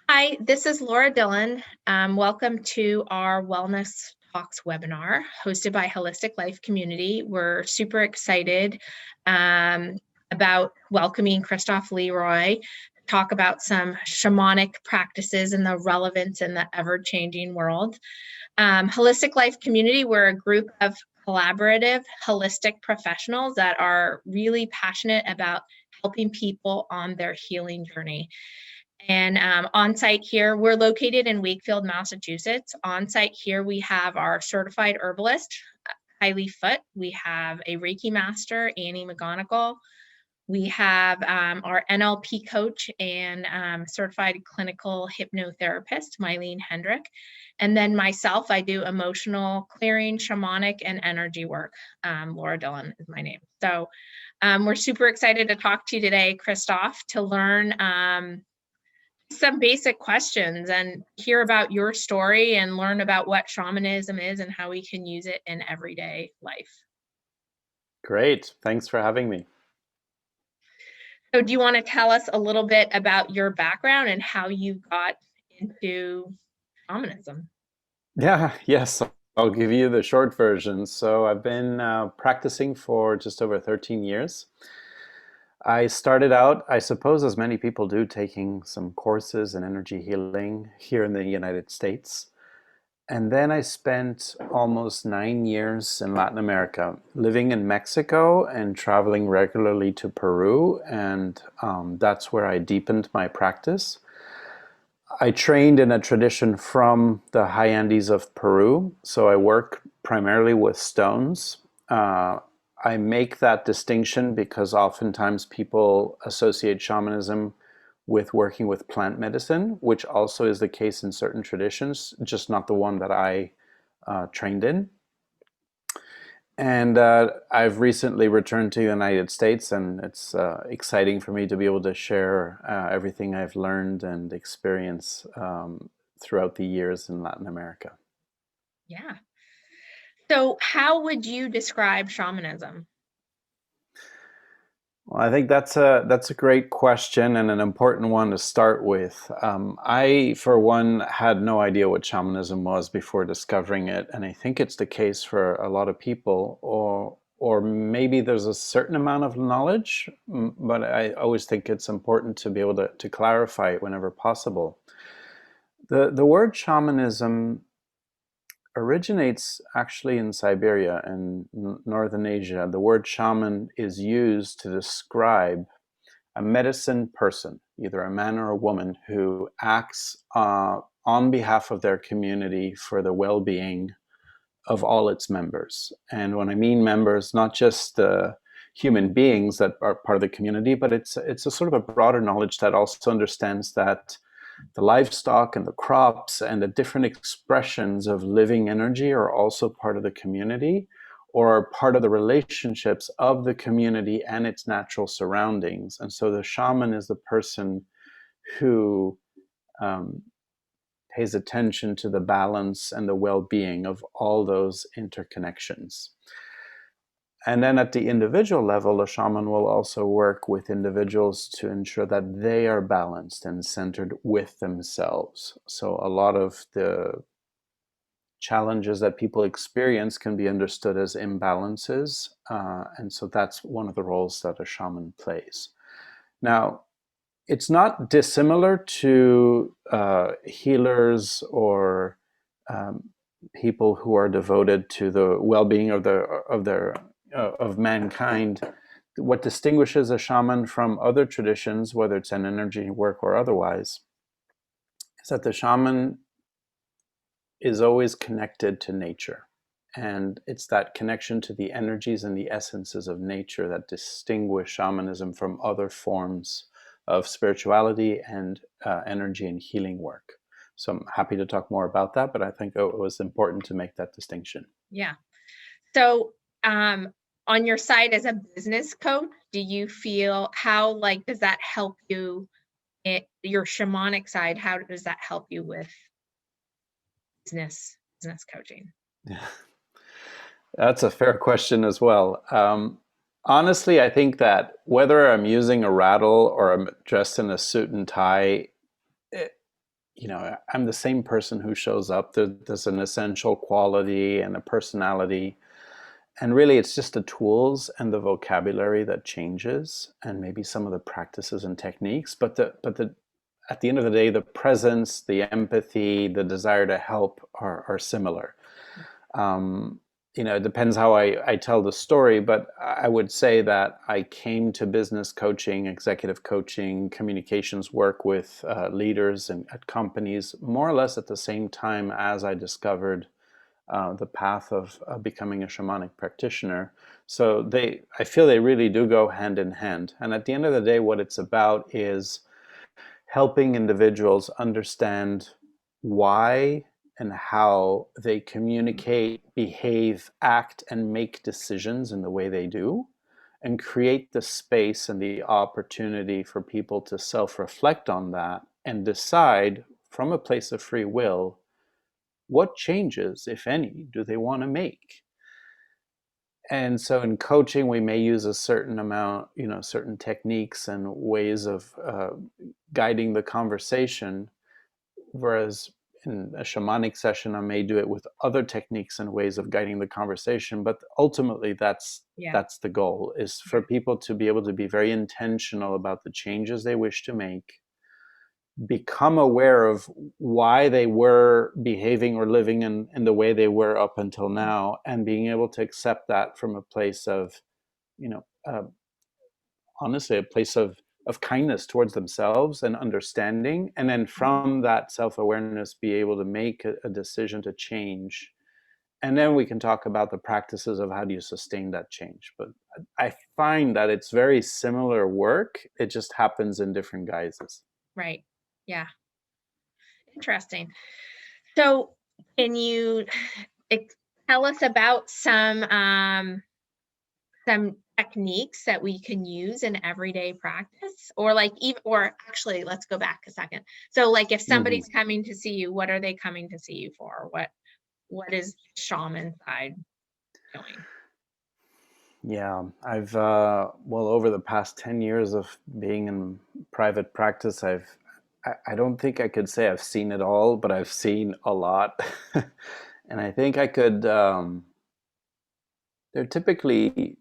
Hi, this is Laura Dillon. Welcome to our Wellness Talks webinar hosted by Holistic Life Community. We're super excited about welcoming Christophe Leroy to talk about some shamanic practices and the relevance in the ever-changing world. Holistic Life Community, we're a group of collaborative, holistic professionals that are really passionate about helping people on their healing journey. And on site here, we're located in Wakefield, Massachusetts. On site here, we have our certified herbalist, Kylie Foote. We have a Reiki master, Annie McGonigal. We have our NLP coach and certified clinical hypnotherapist, Mylene Hendrick. And then myself, I do emotional clearing, shamanic, and energy work. Laura Dillon is my name. So we're super excited to talk to you today, Christophe, to learn some basic questions and hear about your story and learn about what shamanism is and how we can use it in everyday life. Great. Thanks for having me. So do you want to tell us a little bit about your background and how you got into shamanism? Yes. I'll give you the short version. So I've been practicing for just over 13 years. I started out, I suppose, as many people do, taking some courses in energy healing here in the United States. And then I spent almost 9 years in Latin America, living in Mexico and traveling regularly to Peru. And that's where I deepened my practice. I trained in a tradition from the high Andes of Peru, so I work primarily with stones. I make that distinction because oftentimes people associate shamanism with working with plant medicine, which also is the case in certain traditions, just not the one that I trained in. And I've recently returned to the United States, and it's exciting for me to be able to share everything I've learned and experienced throughout the years in Latin America. Yeah. So how would you describe shamanism? Well, I think that's a great question and an important one to start with. I, for one, had no idea what shamanism was before discovering it, and I think it's the case for a lot of people, or maybe there's a certain amount of knowledge, but I always think it's important to be able to clarify it whenever possible. The word shamanism originates actually in Siberia and Northern Asia. The word shaman is used to describe a medicine person, either a man or a woman, who acts on behalf of their community for the well-being of all its members. And when I mean members, not just the human beings that are part of the community, but it's a sort of a broader knowledge that also understands that the livestock and the crops and the different expressions of living energy are also part of the community, or are part of the relationships of the community and its natural surroundings. And so the shaman is the person who pays attention to the balance and the well-being of all those interconnections. And then at the individual level, a shaman will also work with individuals to ensure that they are balanced and centered with themselves. So a lot of the challenges that people experience can be understood as imbalances. And so that's one of the roles that a shaman plays. Now, it's not dissimilar to healers or people who are devoted to the well-being of mankind. What distinguishes a shaman from other traditions, whether it's an energy work or otherwise, is that the shaman is always connected to nature. And it's that connection to the energies and the essences of nature that distinguish shamanism from other forms of spirituality and energy and healing work. So I'm happy to talk more about that, but I think it was important to make that distinction. Yeah. So on your side as a business coach, do you feel does that help you, your shamanic side, how does that help you with business coaching? Yeah. That's a fair question as well. Honestly, I think that whether I'm using a rattle or I'm dressed in a suit and tie, I'm the same person who shows up. There's an essential quality and a personality. And really, it's just the tools and the vocabulary that changes, and maybe some of the practices and techniques. But at the end of the day, the presence, the empathy, the desire to help are similar. Um, it depends how I tell the story, but I would say that I came to business coaching, executive coaching, communications work with leaders and at companies more or less at the same time as I discovered the path of becoming a shamanic practitioner. So I feel they really do go hand in hand. And at the end of the day, what it's about is helping individuals understand why and how they communicate, behave, act, and make decisions in the way they do, and create the space and the opportunity for people to self-reflect on that and decide from a place of free will what changes, if any, do they want to make. And so in coaching, we may use a certain amount, certain techniques and ways of guiding the conversation, whereas in a shamanic session, I may do it with other techniques and ways of guiding the conversation. But ultimately, that's the goal, is for people to be able to be very intentional about the changes they wish to make, become aware of why they were behaving or living in the way they were up until now, and being able to accept that from a place of, honestly, a place of kindness towards themselves and understanding. And then from that self-awareness, be able to make a decision to change. And then we can talk about the practices of how do you sustain that change. But I find that it's very similar work. It just happens in different guises. Right. Yeah. Interesting. So can you tell us about some techniques that we can use in everyday practice, or actually, let's go back a second. So like if somebody's coming to see you, what are they coming to see you for? What is shaman side doing? Yeah, I've over the past 10 years of being in private practice, I don't think I could say I've seen it all, but I've seen a lot. And I think I could, there are typically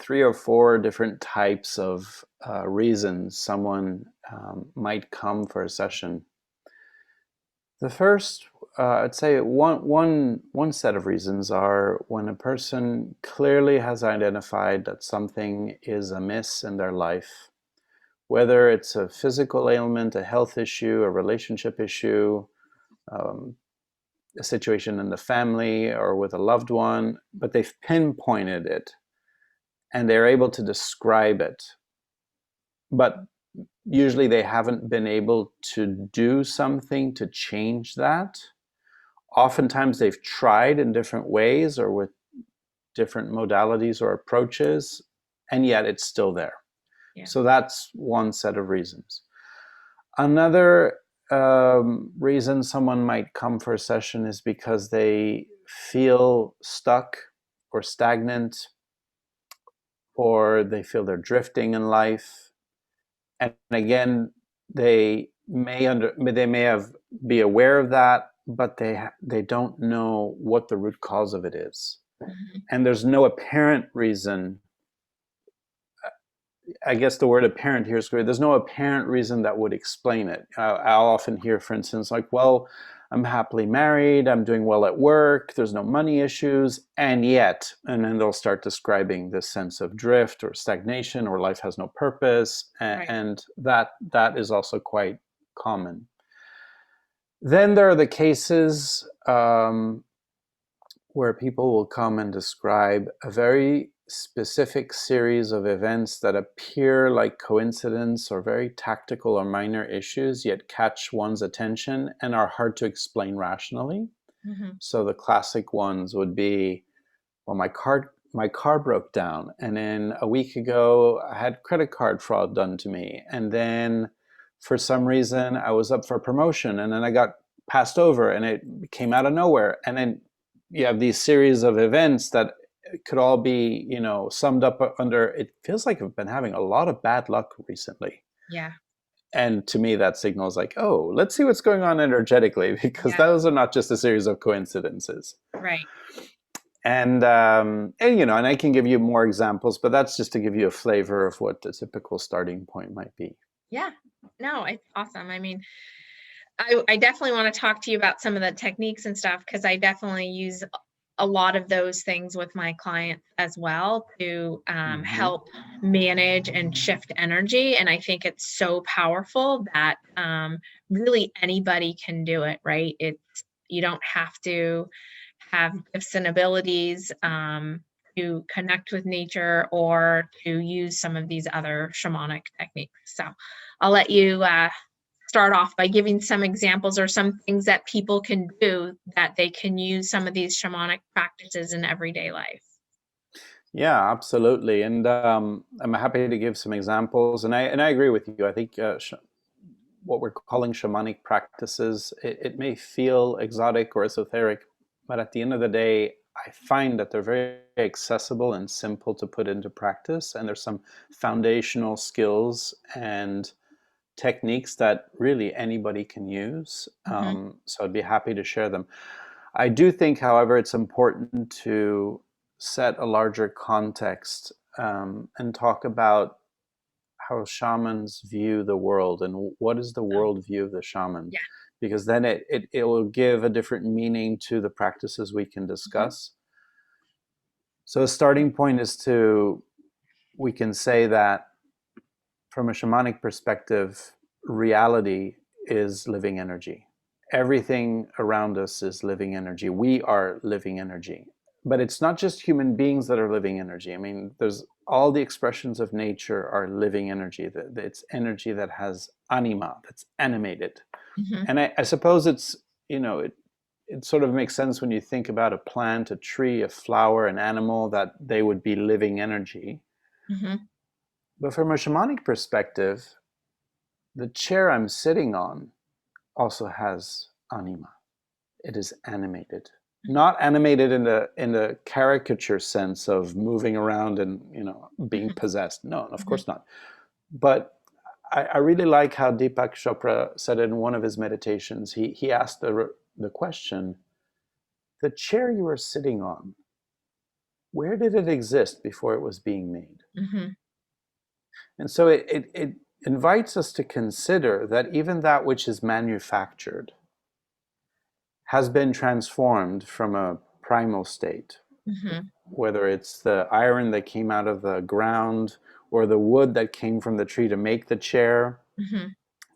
3 or 4 different types of reasons someone might come for a session. The first, I'd say one set of reasons are when a person clearly has identified that something is amiss in their life, whether it's a physical ailment, a health issue, a relationship issue, a situation in the family or with a loved one, but they've pinpointed it and they're able to describe it. But usually they haven't been able to do something to change that. Oftentimes they've tried in different ways or with different modalities or approaches, and yet it's still there. Yeah. So that's one set of reasons. Another reason someone might come for a session is because they feel stuck or stagnant, or they feel they're drifting in life. And again, they may be aware of that, but they don't know what the root cause of it is. Mm-hmm. And there's no apparent reason. I guess the word apparent here is great. There's no apparent reason that would explain it. I'll often hear, for instance, like, well, I'm happily married, I'm doing well at work, there's no money issues, and yet, and then they'll start describing this sense of drift or stagnation or life has no purpose, and that is also quite common. Then there are the cases where people will come and describe a very specific series of events that appear like coincidence or very tactical or minor issues, yet catch one's attention and are hard to explain rationally. Mm-hmm. So the classic ones would be, well, my car broke down, and then a week ago I had credit card fraud done to me, and then for some reason I was up for promotion and then I got passed over and it came out of nowhere. And then you have these series of events that could all be, summed up under, it feels like I've been having a lot of bad luck recently. Yeah. And to me, that signals like, oh, let's see what's going on energetically, because Yeah, those are not just a series of coincidences. right. And you know, and I can give you more examples, but that's just to give you a flavor of what the typical starting point might be. Yeah. No, it's awesome. I mean, I definitely want to talk to you about some of the techniques and stuff, because I definitely use a lot of those things with my clients as well to Mm-hmm. help manage and shift energy. And I think it's so powerful that really anybody can do it, right? You don't have to have gifts and abilities to connect with nature or to use some of these other shamanic techniques. So I'll let you start off by giving some examples or some things that people can do that they can use some of these shamanic practices in everyday life. Yeah, absolutely. And I'm happy to give some examples. And I agree with you. I think what we're calling shamanic practices, it may feel exotic or esoteric, but at the end of the day, I find that they're very accessible and simple to put into practice. And there's some foundational skills and techniques that really anybody can use. Mm-hmm. So I'd be happy to share them. I do think, however, it's important to set a larger context and talk about how shamans view the world and what is the Oh, world view of the shaman, yeah. because then it will give a different meaning to the practices we can Mm-hmm. discuss. So a starting point is we can say that from a shamanic perspective, reality is living energy. Everything around us is living energy. We are living energy. But it's not just human beings that are living energy. I mean, there's all the expressions of nature are living energy. It's energy that has anima, that's animated. Mm-hmm. And I suppose it's, you know, it sort of makes sense when you think about a plant, a tree, a flower, an animal, that they would be living energy. Mm-hmm. But from a shamanic perspective, the chair I'm sitting on also has anima. It is animated. Not animated in the caricature sense of moving around and, you know, being possessed. No, of Mm-hmm. course not. But I really like how Deepak Chopra said it in one of his meditations. He asked the question, the chair you are sitting on, where did it exist before it was being made? Mm-hmm. And so it invites us to consider that even that which is manufactured has been transformed from a primal state, Mm-hmm. whether it's the iron that came out of the ground or the wood that came from the tree to make the chair. Mm-hmm.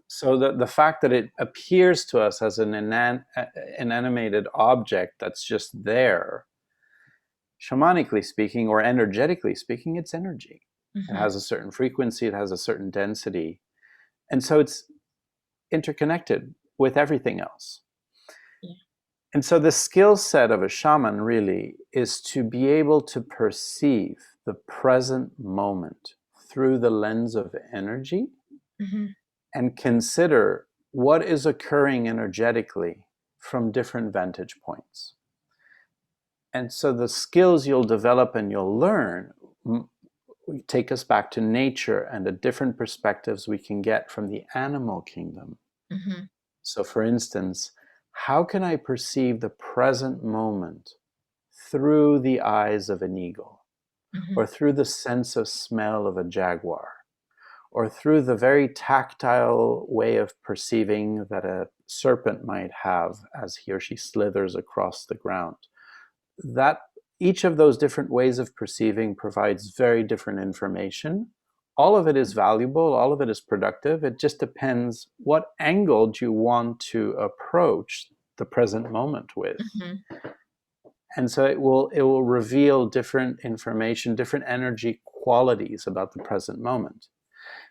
So the fact that it appears to us as an inanimated object that's just there, shamanically speaking or energetically speaking, it's energy. It Mm-hmm. has a certain frequency, it has a certain density. And so it's interconnected with everything else. Yeah. And so the skill set of a shaman really is to be able to perceive the present moment through the lens of energy Mm-hmm. and consider what is occurring energetically from different vantage points. And so the skills you'll develop and you'll learn take us back to nature and the different perspectives we can get from the animal kingdom. Mm-hmm. So, for instance, how can I perceive the present moment through the eyes of an eagle, Mm-hmm. or through the sense of smell of a jaguar, or through the very tactile way of perceiving that a serpent might have as he or she slithers across the ground? That each of those different ways of perceiving provides very different information. All of it is valuable, all of it is productive. It just depends what angle do you want to approach the present moment with. Mm-hmm. And so it will reveal different information, different energy qualities about the present moment.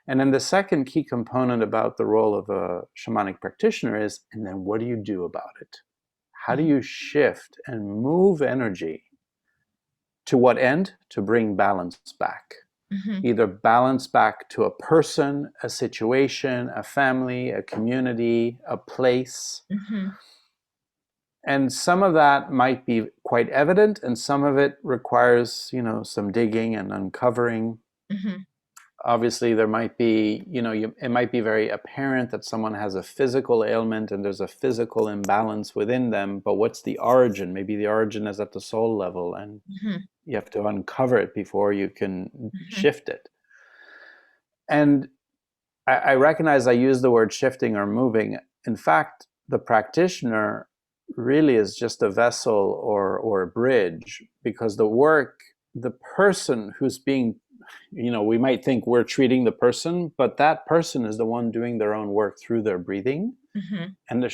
And then the second key component about the role of a shamanic practitioner is, and then what do you do about it? How do you shift and move energy to what end? To bring balance back. Mm-hmm. Either balance back to a person, a situation, a family, a community, a place. Mm-hmm. And some of that might be quite evident, and some of it requires, you know, some digging and uncovering. Mm-hmm. Obviously, there might be, it might be very apparent that someone has a physical ailment and there's a physical imbalance within them, but what's the origin? Maybe the origin is at the soul level, and you have to uncover it before you can shift it. And I recognize I use the word shifting or moving. In fact, the practitioner really is just a vessel or a bridge, because the person who's being, we might think we're treating the person, but that person is the one doing their own work through their breathing. And the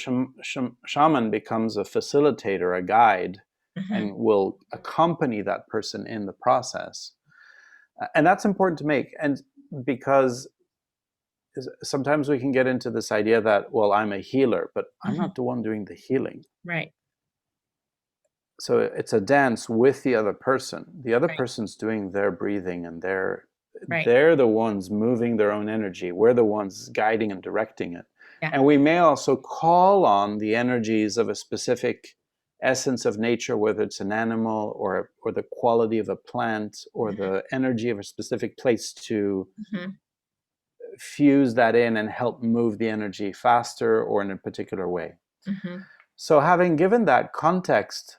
shaman becomes a facilitator, a guide, and will accompany that person in the process. And that's important to make. And because sometimes we can get into this idea that, well, I'm a healer, but I'm not the one doing the healing. Right. So it's a dance with the other person. The other person's doing their breathing, and they're the ones moving their own energy. We're the ones guiding and directing it. Yeah. And we may also call on the energies of a specific essence of nature, whether it's an animal or the quality of a plant or the energy of a specific place, to fuse that in and help move the energy faster or in a particular way. So having given that context,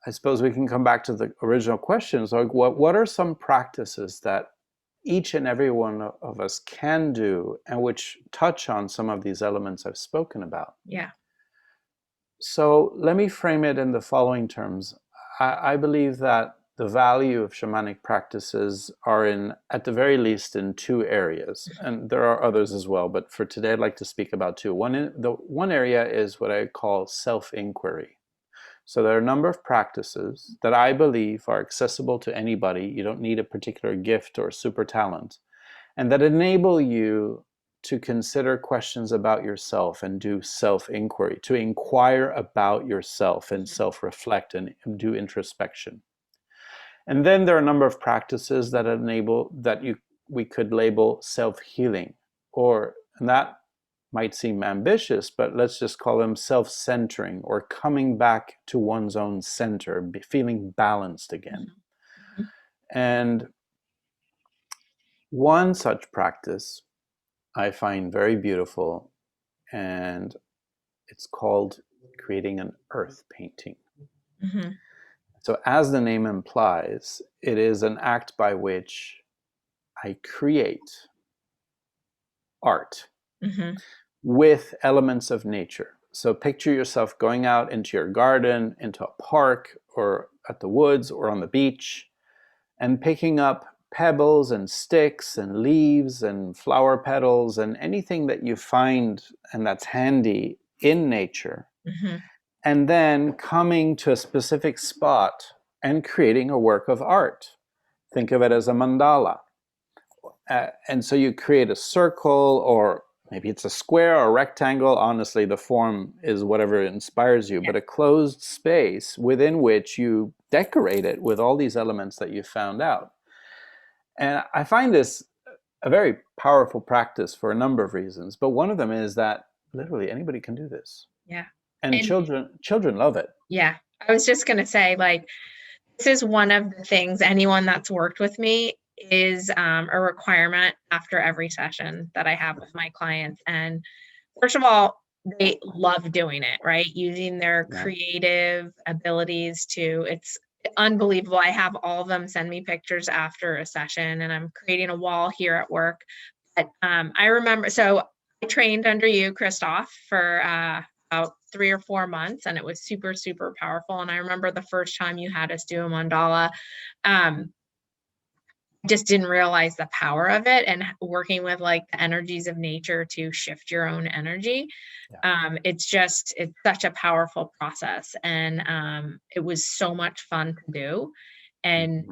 I suppose we can come back to the original questions. Like, what are some practices that each and every one of us can do, and which touch on some of these elements I've spoken about? Yeah. So let me frame it in the following terms. I believe that the value of shamanic practices are at the very least, in two areas. And there are others as well, but for today, I'd like to speak about two. One area is what I call self-inquiry. So there are a number of practices that I believe are accessible to anybody. You don't need a particular gift or super talent, and that enable you to consider questions about yourself and do self-inquiry, to inquire about yourself and self-reflect and do introspection. And then there are a number of practices that enable we could label self-healing, and that might seem ambitious, but let's just call them self-centering, or coming back to one's own center, feeling balanced again. And one such practice I find very beautiful, and it's called creating an earth painting. So as the name implies, it is an act by which I create art with elements of nature. So picture yourself going out into your garden, into a park, or at the woods, or on the beach, and picking up pebbles and sticks and leaves and flower petals and anything that you find and that's handy in nature. And then coming to a specific spot and creating a work of art. Think of it as a mandala. And so you create a circle, or maybe it's a square or a rectangle. Honestly, the form is whatever inspires you, but a closed space within which you decorate it with all these elements that you found out. And I find this a very powerful practice for a number of reasons, but one of them is that literally anybody can do this. Yeah. And children love it. Yeah. I was just going to say, like, this is one of the things anyone that's worked with me is a requirement after every session that I have with my clients. And first of all, they love doing it, right? Using their creative abilities it's unbelievable. I have all of them send me pictures after a session, and I'm creating a wall here at work. But I remember, so I trained under you, Christophe, for about 3 or 4 months, and it was super, super powerful. And I remember the first time you had us do a mandala, just didn't realize the power of it, and working with like the energies of nature to shift your own energy. It's such a powerful process, and it was so much fun to do. And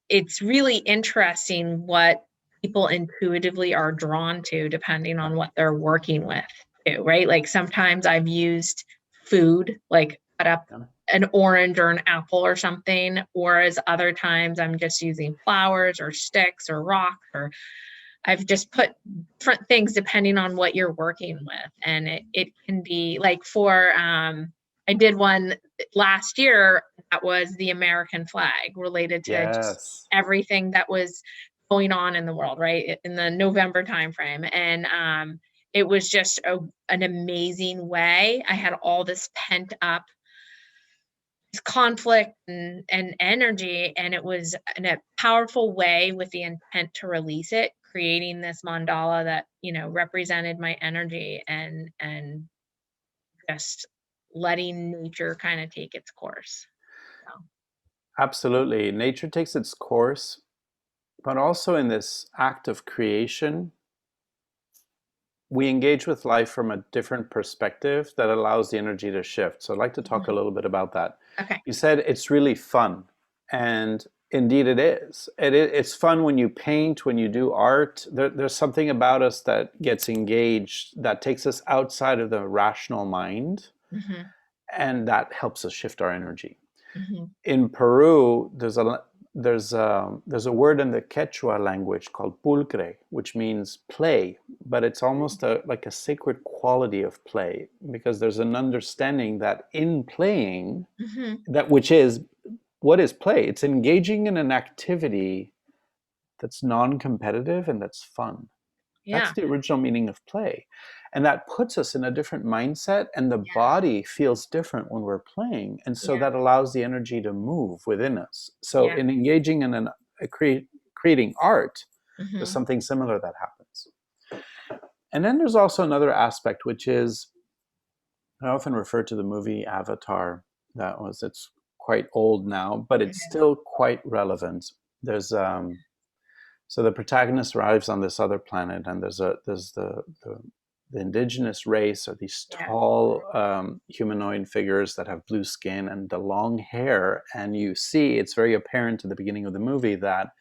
it's really interesting what people intuitively are drawn to depending on what they're working with too, right? Like sometimes I've used food, like cut up an orange or an apple or something, whereas other times I'm just using flowers or sticks or rocks, or I've just put different things depending on what you're working with. And it can be like for I did one last year that was the American flag, related to just Yes. everything that was going on in the world, right? In the November timeframe. And it was just an amazing way. I had all this pent up conflict and energy, and it was in a powerful way with the intent to release it, creating this mandala that, you know, represented my energy, and just letting nature kind of take its course. So, Absolutely. Nature takes its course, but also in this act of creation, we engage with life from a different perspective that allows the energy to shift. So I'd like to talk a little bit about that. okay. You said it's really fun, and indeed it is. It's fun when you paint, when you do art. There's something about us that gets engaged, that takes us outside of the rational mind, Mm-hmm. and that helps us shift our energy. Mm-hmm. In Peru, there's a word in the Quechua language called pulcre, which means play, but it's almost like a sacred quality of play, because there's an understanding that in playing, Mm-hmm. that which is what is play? It's engaging in an activity that's non-competitive and that's fun. That's Yeah. the original meaning of play. And that puts us in a different mindset, and the Yeah. body feels different when we're playing. And so Yeah. that allows the energy to move within us. So Yeah. in engaging in creating art, there's Mm-hmm. something similar that happens. And then there's also another aspect, which is, I often refer to the movie Avatar. It's quite old now, but it's Okay. still quite relevant. There's So the protagonist arrives on this other planet, and there's the indigenous race are these Yeah. tall humanoid figures that have blue skin and the long hair. And you see, it's very apparent at the beginning of the movie that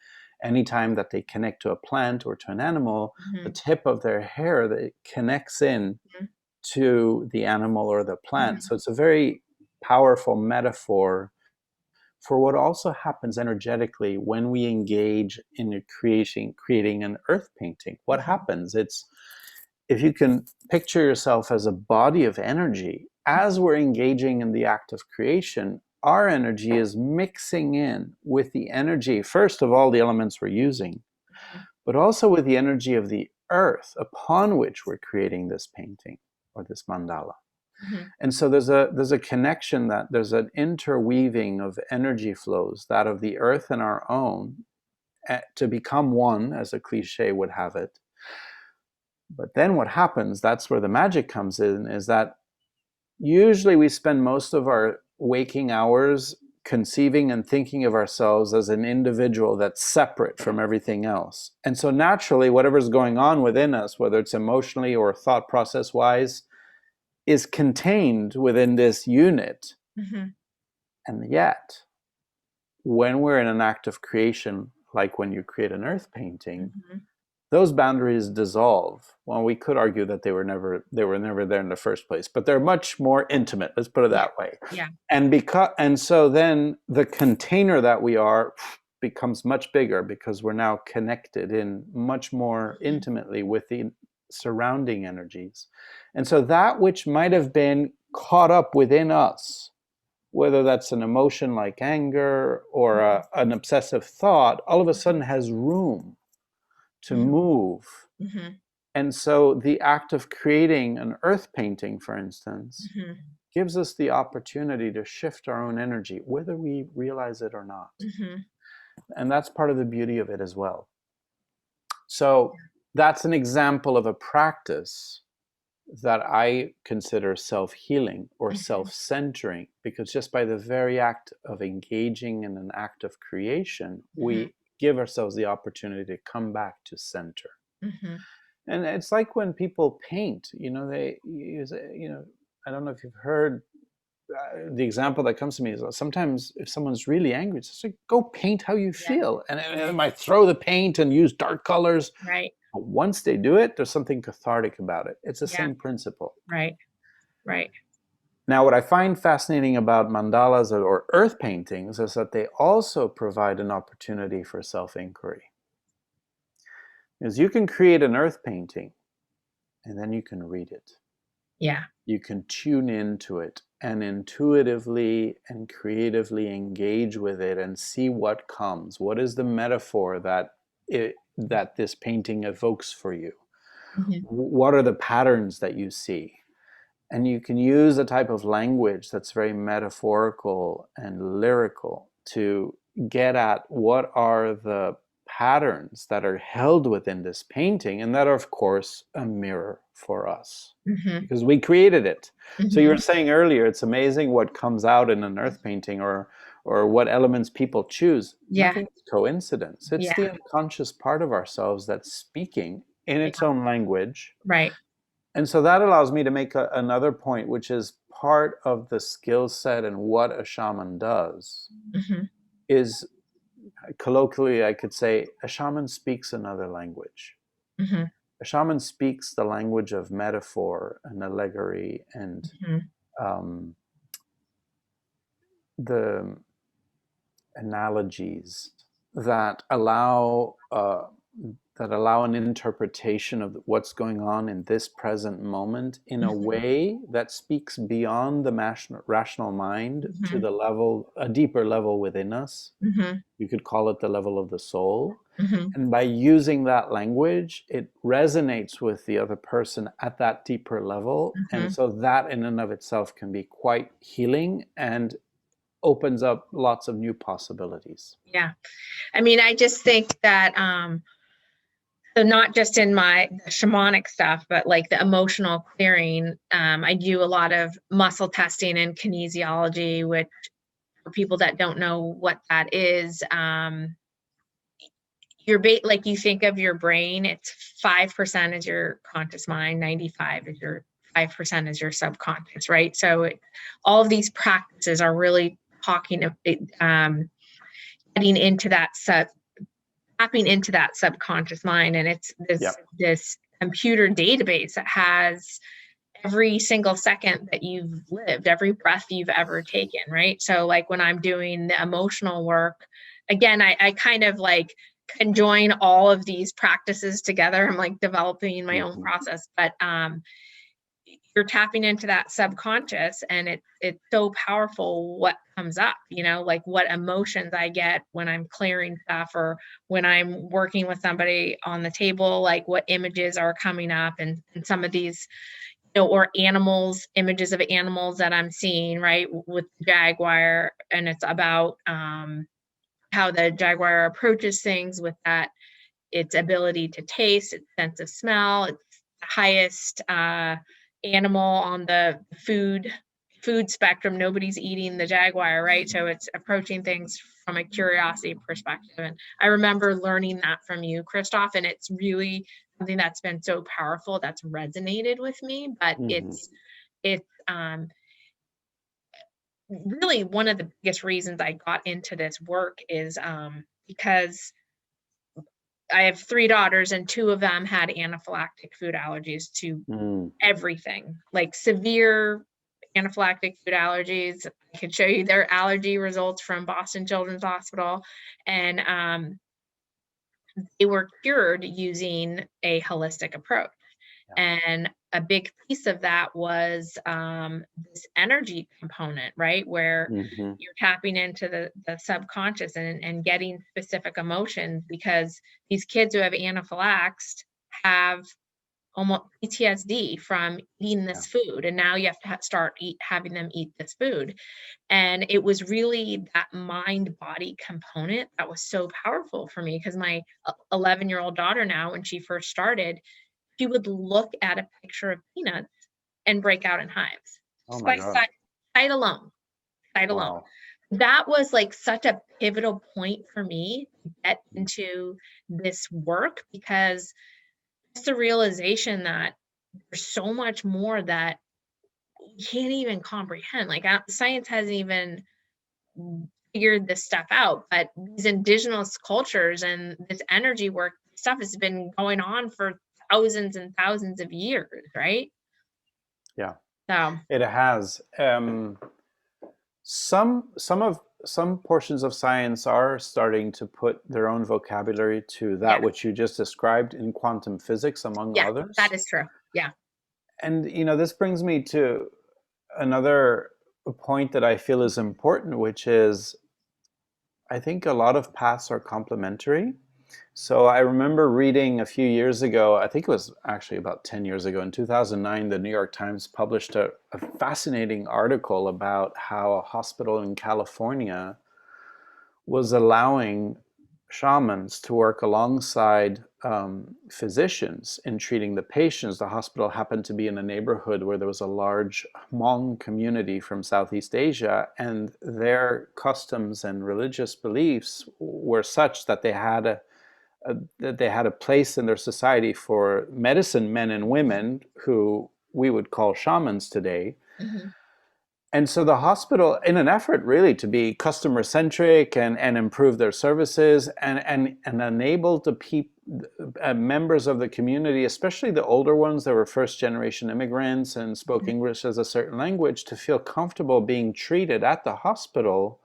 anytime that they connect to a plant or to an animal, the Mm-hmm. tip of their hair that connects in to the animal or the plant. Mm-hmm. So it's a very powerful metaphor for what also happens energetically when we engage in creating an earth painting. What happens? It's, if you can picture yourself as a body of energy, as we're engaging in the act of creation, our energy is mixing in with the energy, first of all, the elements we're using, but also with the energy of the earth upon which we're creating this painting or this mandala. Mm-hmm. And so there's a connection, that there's an interweaving of energy flows, that of the earth and our own, to become one, as a cliche would have it. But then what happens, that's where the magic comes in, is that usually we spend most of our waking hours conceiving and thinking of ourselves as an individual that's separate from everything else. And so naturally, whatever's going on within us, whether it's emotionally or thought process wise, is contained within this unit. Mm-hmm. And yet, when we're in an act of creation, like when you create an earth painting, Mm-hmm. those boundaries dissolve. Well, we could argue that they were never there in the first place, but they're much more intimate. Let's put it Yeah. that way. Yeah. And so then the container that we are becomes much bigger, because we're now connected in much more intimately with the surrounding energies. And so that which might have been caught up within us, whether that's an emotion like anger or an obsessive thought, all of a sudden has room to Mm-hmm. move. Mm-hmm. And so the act of creating an earth painting, for instance, Mm-hmm. gives us the opportunity to shift our own energy, whether we realize it or not. Mm-hmm. And that's part of the beauty of it as well. So that's an example of a practice that I consider self-healing or Mm-hmm. self-centering, because just by the very act of engaging in an act of creation, Mm-hmm. we give ourselves the opportunity to come back to center. Mm-hmm. And it's like when people paint, they use, I don't know if you've heard, the example that comes to me is sometimes if someone's really angry, it's just like, go paint how you Yeah. feel. And they might throw the paint and use dark colors. Right. But once they do it, there's something cathartic about it. It's the Yeah. same principle. Right. Right. Now, what I find fascinating about mandalas or earth paintings is that they also provide an opportunity for self-inquiry. Because you can create an earth painting and then you can read it. Yeah. You can tune into it and intuitively and creatively engage with it and see what comes. What is the metaphor that this painting evokes for you? Mm-hmm. What are the patterns that you see? And you can use a type of language that's very metaphorical and lyrical to get at what are the patterns that are held within this painting, and that are, of course, a mirror for us Mm-hmm. because we created it. So you were Mm-hmm. saying earlier, it's amazing what comes out in an earth painting, or what elements people choose. Yeah. Nothing's coincidence. It's Yeah. the unconscious part of ourselves that's speaking in its Yeah. own language. Right. And so that allows me to make another point, which is part of the skill set and what a shaman does Mm-hmm. is, colloquially, I could say, a shaman speaks another language. Mm-hmm. A shaman speaks the language of metaphor and allegory and Mm-hmm. um, the analogies that allow an interpretation of what's going on in this present moment in a Mm-hmm. way that speaks beyond the rational mind to Mm-hmm. the level, a deeper level within us. Mm-hmm. You could call it the level of the soul. Mm-hmm. And by using that language, it resonates with the other person at that deeper level. And Mm-hmm. so that in and of itself can be quite healing and opens up lots of new possibilities. Yeah. I mean, I just think that so not just in my shamanic stuff, but like the emotional clearing, I do a lot of muscle testing and kinesiology, which for people that don't know what that is, like you think of your brain, it's 5% is your conscious mind, 95 is your 5% is your subconscious, right? So all of these practices are really talking getting into that tapping into that subconscious mind, and it's Yep. this computer database that has every single second that you've lived, every breath you've ever taken, right? So like when I'm doing the emotional work, again, I kind of like conjoin all of these practices together. I'm like developing my own Mm-hmm. process, but you're tapping into that subconscious, and it's so powerful what comes up, like what emotions I get when I'm clearing stuff, or when I'm working with somebody on the table, like what images are coming up, and some of these, or images of animals that I'm seeing, right, with the jaguar. And it's about how the jaguar approaches things with that, its ability to taste, its sense of smell. It's the highest animal on the food spectrum. Nobody's eating the jaguar, right? So it's approaching things from a curiosity perspective. And I remember learning that from you, Christophe, and it's really something that's been so powerful, that's resonated with me. But Mm-hmm. it's really one of the biggest reasons I got into this work is because I have 3 daughters, and 2 of them had anaphylactic food allergies to Mm. everything, like severe anaphylactic food allergies. I could show you their allergy results from Boston Children's Hospital. And they were cured using a holistic approach. Yeah. And a big piece of that was this energy component, right? Where Mm-hmm. you're tapping into the subconscious, and getting specific emotions, because these kids who have anaphylaxed have almost PTSD from eating Yeah. this food. And now you have to start having them eat this food. And it was really that mind body component that was so powerful for me, because my 11-year-old daughter now, when she first started, she would look at a picture of peanuts and break out in hives. Oh Just my by God. sight alone. Sight alone. Wow. That was like such a pivotal point for me to get into this work, because it's the realization that there's so much more that we can't even comprehend. Like science hasn't even figured this stuff out, but these indigenous cultures and this energy work stuff has been going on for thousands and thousands of years, right? Yeah, So it has. Some portions of science are starting to put their own vocabulary to yeah, that which you just described in quantum physics, among yeah, that others. is true. Yeah. And, this brings me to another point that I feel is important, which is I think a lot of paths are complementary. So I remember reading a few years ago, I think it was actually about 10 years ago, in 2009, the New York Times published a fascinating article about how a hospital in California was allowing shamans to work alongside physicians in treating the patients. The hospital happened to be in a neighborhood where there was a large Hmong community from Southeast Asia, and their customs and religious beliefs were such that they had a place in their society for medicine men and women who we would call shamans today. Mm-hmm. And so the hospital, in an effort really to be customer centric and improve their services and enable the members of the community, especially the older ones that were first generation immigrants and spoke English as a certain language, to feel comfortable being treated at the hospital.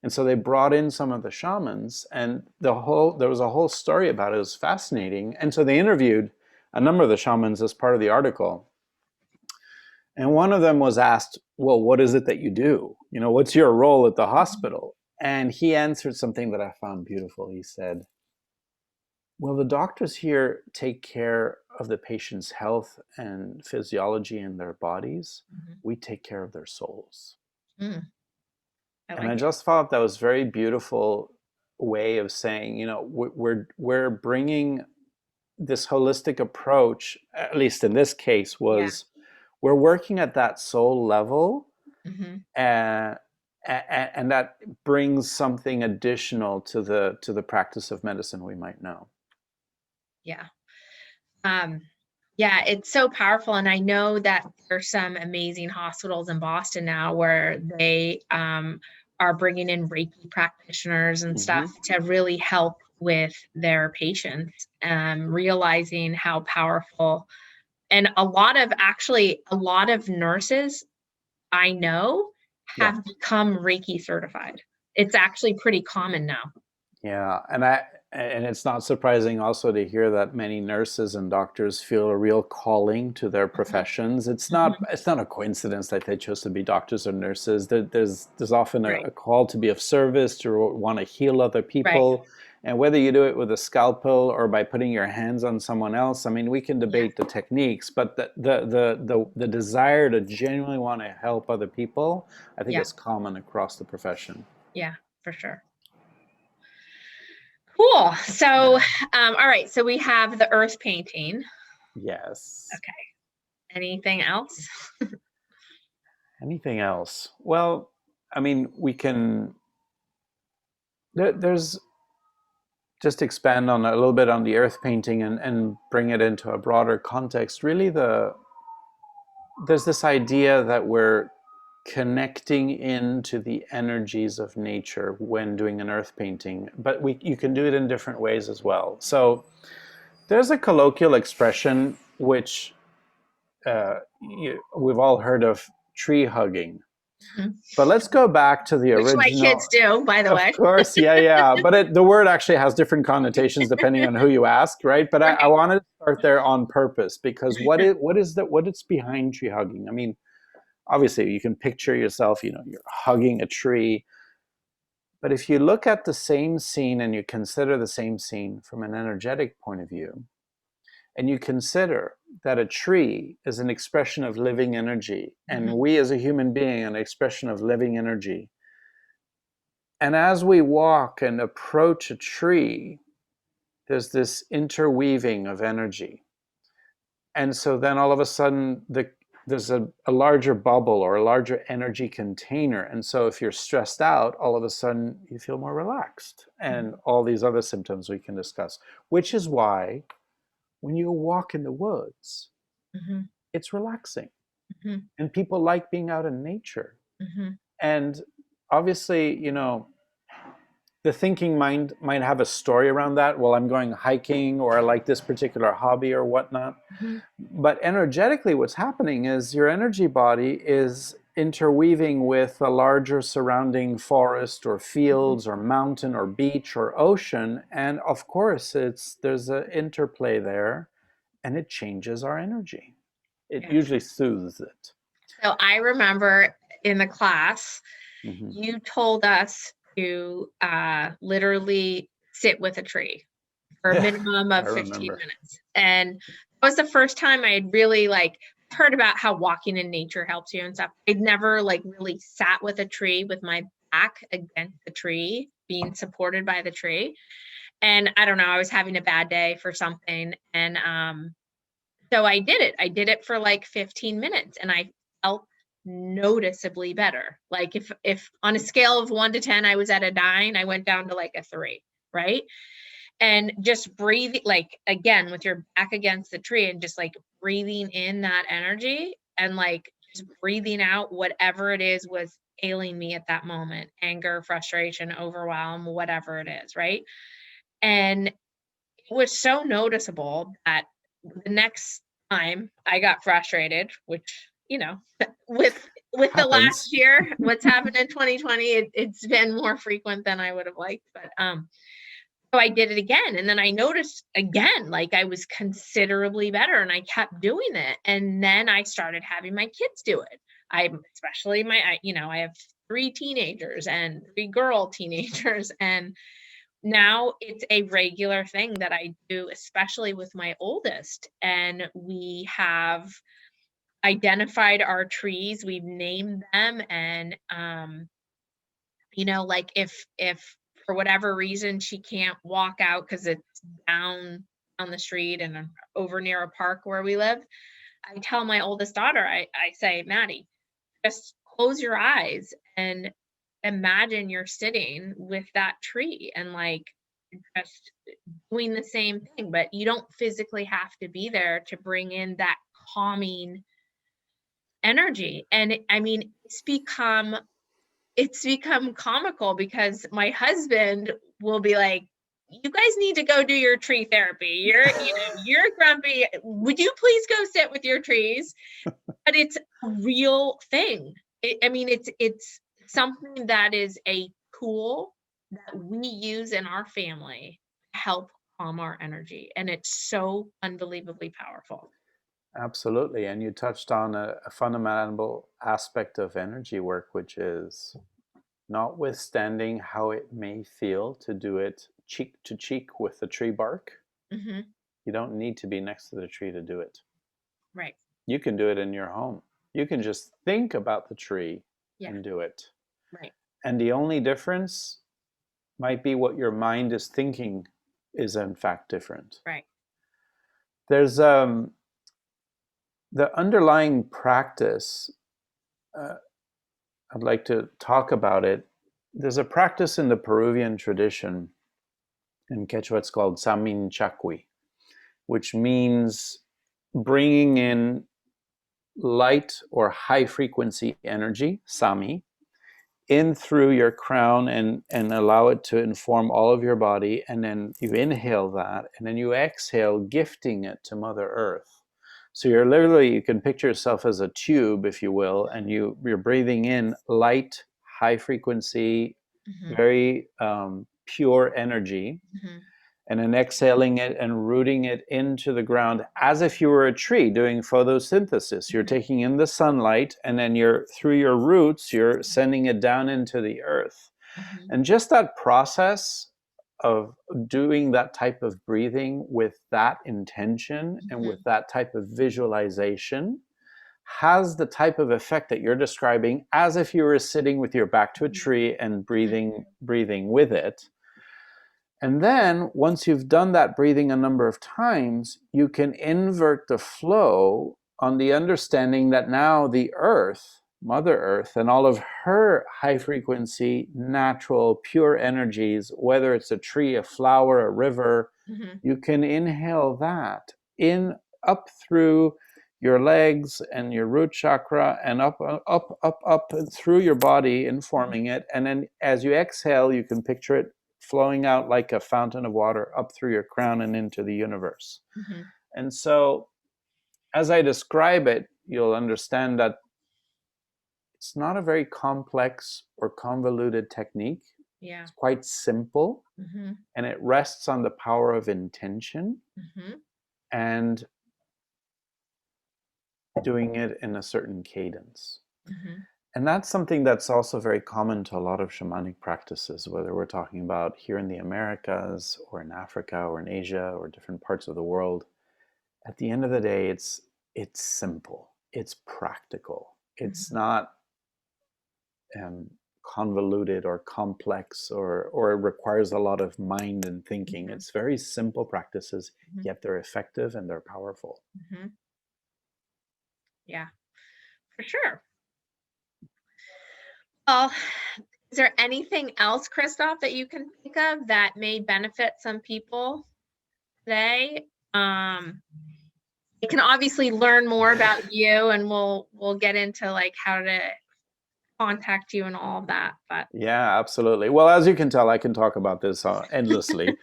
And so they brought in some of the shamans, and there was a whole story about it. It was fascinating. And so they interviewed a number of the shamans as part of the article. And one of them was asked, well, what is it that you do? What's your role at the hospital? And he answered something that I found beautiful. He said, well, the doctors here take care of the patient's health and physiology in their bodies. Mm-hmm. We take care of their souls. Mm. And I just thought that was a very beautiful way of saying, we're bringing this holistic approach, at least in this case, was we're working at that soul level, mm-hmm. and that brings something additional to the practice of medicine we might know. Yeah. Yeah, it's so powerful. And I know that there's some amazing hospitals in Boston now where they are bringing in Reiki practitioners and stuff to really help with their patients, realizing how powerful. And a lot of nurses I know have become Reiki certified. It's actually pretty common now. Yeah, and it's not surprising also to hear that many nurses and doctors feel a real calling to their professions. It's not a coincidence that they chose to be doctors or nurses. There's often a call to be of service, to want to heal other people. Right. And whether you do it with a scalpel or by putting your hands on someone else, I mean, we can debate the techniques, but the desire to genuinely want to help other people, I think is common across the profession. Yeah, for sure. Cool. So, all right. So we have the earth painting. Yes. Okay. Anything else? Anything else? Well, I mean, we can. There's just expand on a little bit on the earth painting and bring it into a broader context. Really, there's this idea that we're connecting into the energies of nature when doing an earth painting, but you can do it in different ways as well. So there's a colloquial expression which we've all heard of, tree hugging. But let's go back to the original. Which my kids do, by the way. Of course, yeah. But the word actually has different connotations depending on who you ask, right? But I wanted to start there on purpose, because what is behind tree hugging? I mean, obviously you can picture yourself, you're hugging a tree. But if you look at the same scene and you consider the same scene from an energetic point of view, and you consider that a tree is an expression of living energy, and we as a human being are an expression of living energy. And as we walk and approach a tree, there's this interweaving of energy. And so then all of a sudden, there's a larger bubble or a larger energy container. And so if you're stressed out, all of a sudden you feel more relaxed, and all these other symptoms we can discuss, which is why when you walk in the woods, it's relaxing. And people like being out in nature. And obviously, the thinking mind might have a story around that. Well, I'm going hiking, or I like this particular hobby or whatnot. But energetically, what's happening is your energy body is interweaving with a larger surrounding forest or fields or mountain or beach or ocean. And of course, there's an interplay there, and it changes our energy. it Yeah. usually soothes it. So I remember in the class, Mm-hmm. you told us to literally sit with a tree for a Yeah, minimum I of 15 remember. minutes. And that was the first time I had really like heard about how walking in nature helps you and stuff. I'd never like really sat with a tree with my back against the tree, being supported by the tree. And I don't know, I was having a bad day for something. And so I did it. I did it for like 15 minutes and I felt noticeably better. Like if on a scale of 1 to 10, I was at a 9, I went down to like a 3, right? And just breathe, like again, with your back against the tree and just like breathing in that energy and like just breathing out whatever it is was ailing me at that moment, anger, frustration, overwhelm, whatever it is, right? And it was so noticeable that the next time I got frustrated, which, you know, with the Happens. last year, what's happened in 2020, it's been more frequent than I would have liked. But so I did it again. And then I noticed again, like I was considerably better and I kept doing it. And then I started having my kids do it. Especially I have 3 teenagers and 3 girl teenagers. And now it's a regular thing that I do, especially with my oldest. And we have identified our trees, we've named them. And, like if for whatever reason she can't walk out because it's down the street and over near a park where we live, I tell my oldest daughter, I say, Maddie, just close your eyes and imagine you're sitting with that tree and like just doing the same thing, but you don't physically have to be there to bring in that calming energy. And it's become comical because my husband will be like, you guys need to go do your tree therapy. You're grumpy. Would you please go sit with your trees? But it's a real thing. It's something that is a tool that we use in our family to help calm our energy. And it's so unbelievably powerful. Absolutely. And you touched on a fundamental aspect of energy work, which is notwithstanding how it may feel to do it cheek to cheek with the tree bark, Mm-hmm. you don't need to be next to the tree to do it. Right. You can do it in your home. You can just think about the tree Yeah. and do it. Right. And the only difference might be what your mind is thinking is in fact different. Right. There's the underlying practice. Uh, I'd like to talk about it. There's a practice in the Peruvian tradition. In Quechua, it's called Saminchakwi, which means bringing in light or high frequency energy, Sami, in through your crown and allow it to inform all of your body. And then you inhale that and then you exhale, gifting it to Mother Earth. So you're literally, you can picture yourself as a tube, if you will, and you're breathing in light, high frequency, Mm-hmm. very pure energy, Mm-hmm. and then exhaling it and rooting it into the ground as if you were a tree doing photosynthesis. You're taking in the sunlight and then through your roots, you're sending it down into the earth. Mm-hmm. And just that process of doing that type of breathing with that intention and with that type of visualization has the type of effect that you're describing, as if you were sitting with your back to a tree and breathing with it. And then once you've done that breathing a number of times, you can invert the flow on the understanding that now the earth, Mother Earth, and all of her high frequency, natural, pure energies, whether it's a tree, a flower, a river, Mm-hmm. you can inhale that in up through your legs and your root chakra and up through your body, informing it. And then as you exhale, you can picture it flowing out like a fountain of water up through your crown and into the universe. Mm-hmm. And so, as I describe it, you'll understand that it's not a very complex or convoluted technique. Yeah. It's quite simple, Mm-hmm. and it rests on the power of intention. Mm-hmm. And doing it in a certain cadence. Mm-hmm. And that's something that's also very common to a lot of shamanic practices, whether we're talking about here in the Americas or in Africa or in Asia or different parts of the world. At the end of the day, it's simple, it's practical, it's Mm-hmm. not convoluted or complex, or it requires a lot of mind and thinking. Mm-hmm. It's very simple practices, Mm-hmm. yet they're effective and they're powerful. Mm-hmm. Yeah, for sure. Well, is there anything else, Christophe, that you can think of that may benefit some people today? You can obviously learn more about you, and we'll get into like how to contact you and all of that. But Yeah, absolutely. Well, as you can tell, I can talk about this endlessly.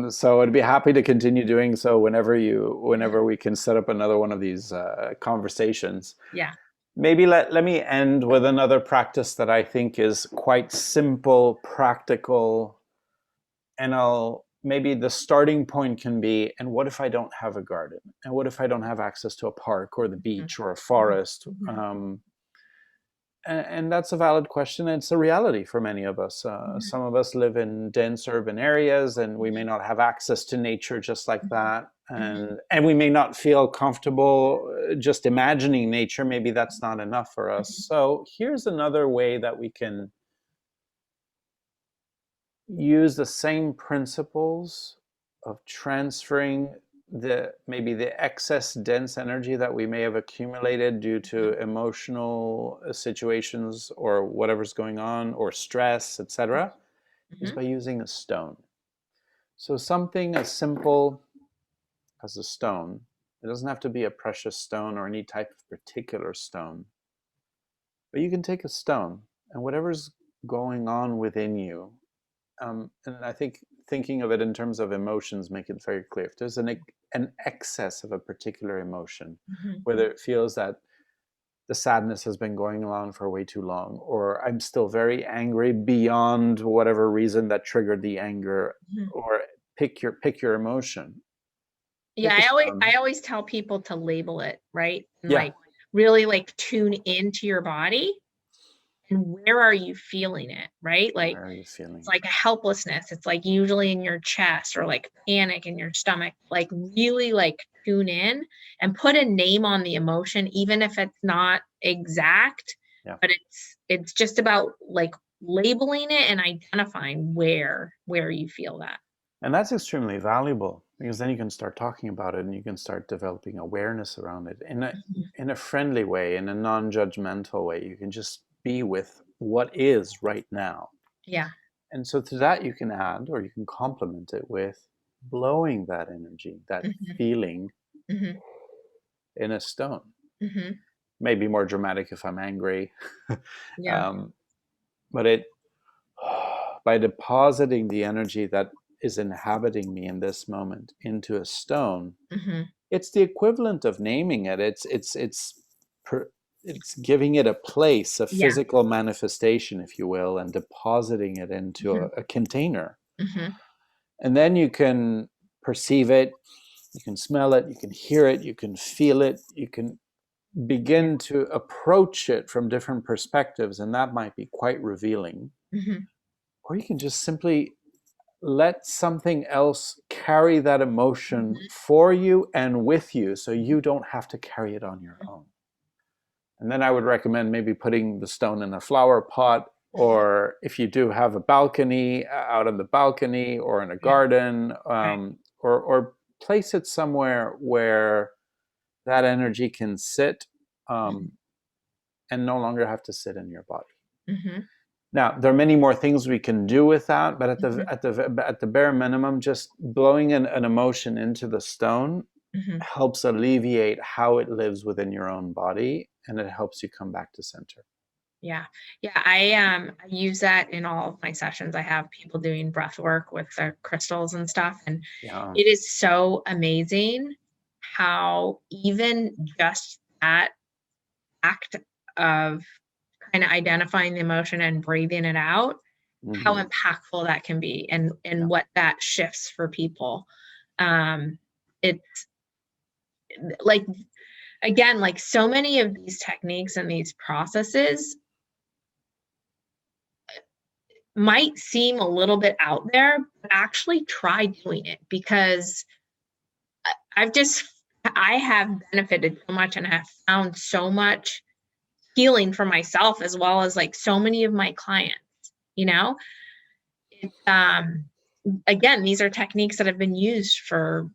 So I'd be happy to continue doing so whenever we can set up another one of these conversations. yeah. Maybe let me end with another practice that I think is quite simple, practical, and maybe the starting point can be, and what if I don't have a garden? And what if I don't have access to a park or the beach or a forest? Mm-hmm. And that's a valid question. It's a reality for many of us. Some of us live in dense urban areas, and we may not have access to nature just like that. And we may not feel comfortable just imagining nature. Maybe that's not enough for us. So here's another way that we can use the same principles of transferring maybe the excess dense energy that we may have accumulated due to emotional situations or whatever's going on, or stress, etc., is Mm-hmm. by using a stone. So something as simple as a stone. It doesn't have to be a precious stone or any type of particular stone, but you can take a stone, and whatever's going on within you, and I think thinking of it in terms of emotions make it very clear. If there's an excess of a particular emotion, Mm-hmm. whether it feels that the sadness has been going on for way too long, or I'm still very angry beyond whatever reason that triggered the anger, Mm-hmm. or pick your emotion. Yeah, Take a I stone. always tell people to label it, right? And Yeah. like really like tune into your body and where are you feeling it, right? Like Where are you it's feeling it? like a helplessness. It's like usually in your chest, or like panic in your stomach. Like really like tune in and put a name on the emotion, even if it's not exact, Yeah. but it's just about like labeling it and identifying where you feel that. And that's extremely valuable, because then you can start talking about it and you can start developing awareness around it Mhm. in a friendly way, in a non-judgmental way. You can just be with what is right now. Yeah. And so to that you can add, or you can complement it with blowing that energy, that Hmm. feeling, Hmm. in a stone. Hmm. Maybe more dramatic if I'm angry. Yeah. um, but it by depositing the energy that is inhabiting me in this moment into a stone, Hmm. it's the equivalent of naming it. It's giving it a place, a Yeah. physical manifestation, if you will, and depositing it into Hmm. a container. Hmm. And then you can perceive it, you can smell it, you can hear it, you can feel it, you can Yeah. begin to approach it from different perspectives, and that might be quite revealing. Hmm. Or you can just simply let something else carry that emotion Hmm. for you and with you, so you don't have to carry it on your own. And then I would recommend maybe putting the stone in a flower pot, or if you do have a balcony, out on the balcony or in a Yeah. garden, Right. or place it somewhere where that energy can sit, Hmm. um, and no longer have to sit in your body. Hmm. Now, there are many more things we can do with that, but Hmm. at the bare minimum, just blowing an emotion into the stone Hmm. helps alleviate how it lives within your own body, and it helps you come back to center. Yeah. Yeah. I use that in all of my sessions. I have people doing breath work with the crystals and stuff. And Yeah. it is so amazing how even just that act of kind of identifying the emotion and breathing it out, how Hmm. impactful that can be, and Yeah. what that shifts for people. It's like again, like so many of these techniques and these processes might seem a little bit out there, but actually try doing it, because I have benefited so much and have found so much healing for myself, as well as like so many of my clients, you know. It's again, these are techniques that have been used for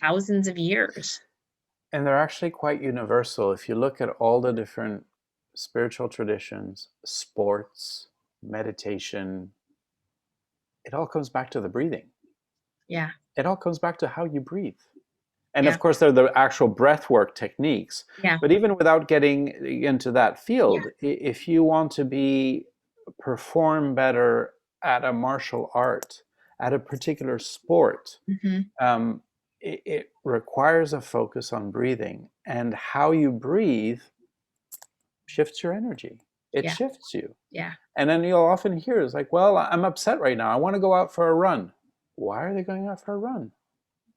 thousands of years. And they're actually quite universal. If you look at all the different spiritual traditions, sports, meditation, it all comes back to the breathing. Yeah. It all comes back to how you breathe. And Yeah. of course, they're the actual breath work techniques. Yeah. But even without getting into that field, Yeah. if you want to perform better at a martial art, at a particular sport, Mm-hmm. it requires a focus on breathing. And how you breathe shifts your energy. It Yeah. shifts you. Yeah. And then you'll often hear it's like, well, I'm upset right now. I want to go out for a run. Why are they going out for a run?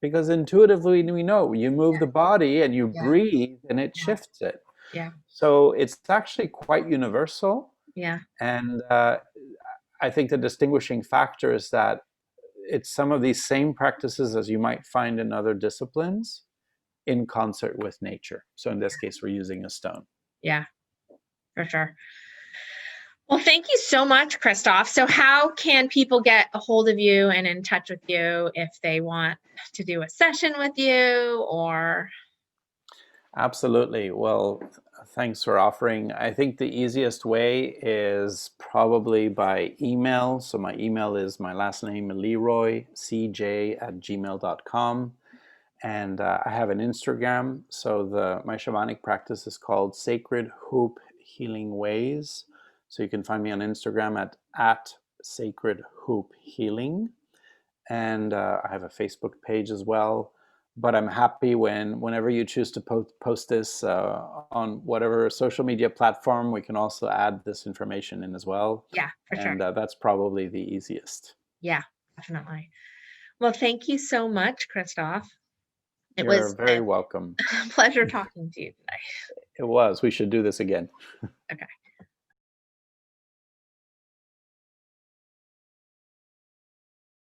Because intuitively we know you move the body and you Yeah. breathe and it Yeah. shifts it. Yeah. So it's actually quite universal. Yeah. And I think the distinguishing factor is that it's some of these same practices as you might find in other disciplines in concert with nature. So in this case, we're using a stone. Yeah, for sure. Well, thank you so much, Christophe. So how can people get a hold of you and in touch with you if they want to do a session with you or? Absolutely. Well, thanks for offering. I think the easiest way is probably by email. So my email is my last name, Leroy, cj@gmail.com. And I have an Instagram. So my shamanic practice is called Sacred Hoop Healing Ways. So you can find me on Instagram at Sacred Hoop Healing. And I have a Facebook page as well. But I'm happy whenever you choose to post this on whatever social media platform, we can also add this information in as well. Yeah, for sure. And that's probably the easiest. Yeah, definitely. Well, thank you so much, Christophe. It You're was very a welcome. pleasure talking to you today. It was. We should do this again. Okay.